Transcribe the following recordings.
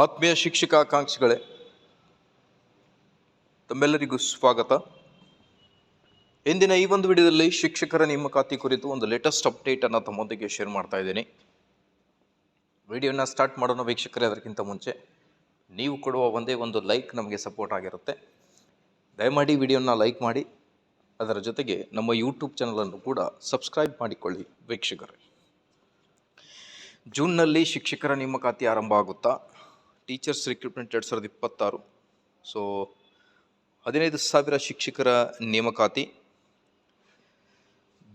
ಆತ್ಮೀಯ ಶಿಕ್ಷಕಾಕಾಂಕ್ಷಿಗಳೇ, ತಮ್ಮೆಲ್ಲರಿಗೂ ಸ್ವಾಗತ. ಇಂದಿನ ಈ ಒಂದು ವಿಡಿಯೋದಲ್ಲಿ ಶಿಕ್ಷಕರ ನೇಮಕಾತಿ ಕುರಿತು ಒಂದು ಲೇಟೆಸ್ಟ್ ಅಪ್ಡೇಟನ್ನು ತಮ್ಮೊಂದಿಗೆ ಶೇರ್ ಮಾಡ್ತಾ ಇದ್ದೀನಿ. ವಿಡಿಯೋನ ಸ್ಟಾರ್ಟ್ ಮಾಡೋಣ ವೀಕ್ಷಕರೇ. ಅದಕ್ಕಿಂತ ಮುಂಚೆ ನೀವು ಕೊಡುವ ಒಂದೇ ಒಂದು ಲೈಕ್ ನಮಗೆ ಸಪೋರ್ಟ್ ಆಗಿರುತ್ತೆ. ದಯಮಾಡಿ ವಿಡಿಯೋನ ಲೈಕ್ ಮಾಡಿ, ಅದರ ಜೊತೆಗೆ ನಮ್ಮ ಯೂಟ್ಯೂಬ್ ಚಾನಲನ್ನು ಕೂಡ ಸಬ್ಸ್ಕ್ರೈಬ್ ಮಾಡಿಕೊಳ್ಳಿ ವೀಕ್ಷಕರೇ. ಜೂನ್ನಲ್ಲಿ ಶಿಕ್ಷಕರ ನೇಮಕಾತಿ ಆರಂಭ ಆಗುತ್ತಾ? Teachers recruitment 2026. ಸೊ 15,000 ಶಿಕ್ಷಕರ ನೇಮಕಾತಿ.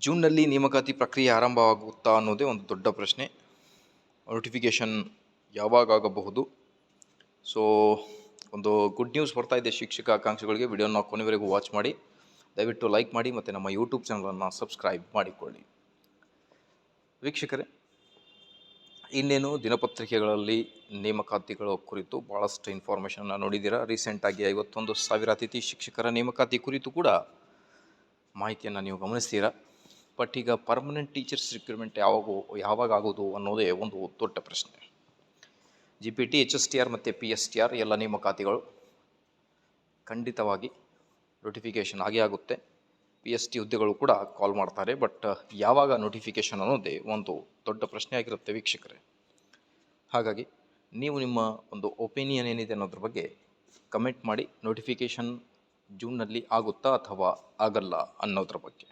ಜೂನ್ನಲ್ಲಿ ನೇಮಕಾತಿ ಪ್ರಕ್ರಿಯೆ ಆರಂಭವಾಗುತ್ತಾ ಅನ್ನೋದೇ ಒಂದು ದೊಡ್ಡ ಪ್ರಶ್ನೆ. ನೋಟಿಫಿಕೇಷನ್ ಯಾವಾಗ ಆಗಬಹುದು? ಸೊ ಒಂದು ಗುಡ್ ನ್ಯೂಸ್ ಬರ್ತಾ ಇದೆ ಶಿಕ್ಷಕ ಆಕಾಂಕ್ಷಿಗಳಿಗೆ. ವಿಡಿಯೋನ ಕೊನೆವರೆಗೂ ವಾಚ್ ಮಾಡಿ, ದಯವಿಟ್ಟು ಲೈಕ್ ಮಾಡಿ ಮತ್ತು ನಮ್ಮ ಯೂಟ್ಯೂಬ್ ಚಾನಲನ್ನು ಸಬ್ಸ್ಕ್ರೈಬ್ ಮಾಡಿಕೊಳ್ಳಿ ವೀಕ್ಷಕರೇ. ಇನ್ನೇನು ದಿನಪತ್ರಿಕೆಗಳಲ್ಲಿ ನೇಮಕಾತಿಗಳ ಕುರಿತು ಭಾಳಷ್ಟು ಇನ್ಫಾರ್ಮೇಷನ್ನ ನೋಡಿದ್ದೀರಾ. ರೀಸೆಂಟಾಗಿ 51,000 ಅತಿಥಿ ಶಿಕ್ಷಕರ ನೇಮಕಾತಿ ಕುರಿತು ಕೂಡ ಮಾಹಿತಿಯನ್ನು ನೀವು ಗಮನಿಸ್ತೀರಾ. ಬಟ್ ಈಗ ಪರ್ಮನೆಂಟ್ ಟೀಚರ್ಸ್ ರಿಕ್ರೂಟ್ಮೆಂಟ್ ಯಾವಾಗ ಆಗೋದು ಅನ್ನೋದೇ ಒಂದು ದೊಡ್ಡ ಪ್ರಶ್ನೆ. GPT, HSTR ಮತ್ತು PSTR ಎಲ್ಲ ನೇಮಕಾತಿಗಳು ಖಂಡಿತವಾಗಿ ನೋಟಿಫಿಕೇಷನ್ ಆಗೇ ಆಗುತ್ತೆ. PST ಹುದ್ದೆಗಳು ಕೂಡ ಕಾಲ್ ಮಾಡ್ತಾರೆ. ಬಟ್ ಯಾವಾಗ ನೋಟಿಫಿಕೇಷನ್ ಅನ್ನೋದೇ ಒಂದು ದೊಡ್ಡ ಪ್ರಶ್ನೆ ಆಗಿರುತ್ತೆ ವೀಕ್ಷಕರೇ. ಹಾಗಾಗಿ ನೀವು ನಿಮ್ಮ ಒಂದು ಒಪಿನಿಯನ್ ಏನಿದೆ ಅನ್ನೋದ್ರ ಬಗ್ಗೆ ಕಮೆಂಟ್ ಮಾಡಿ. ನೋಟಿಫಿಕೇಷನ್ ಜೂನ್ನಲ್ಲಿ ಆಗುತ್ತಾ ಅಥವಾ ಆಗಲ್ಲ ಅನ್ನೋದ್ರ ಬಗ್ಗೆ.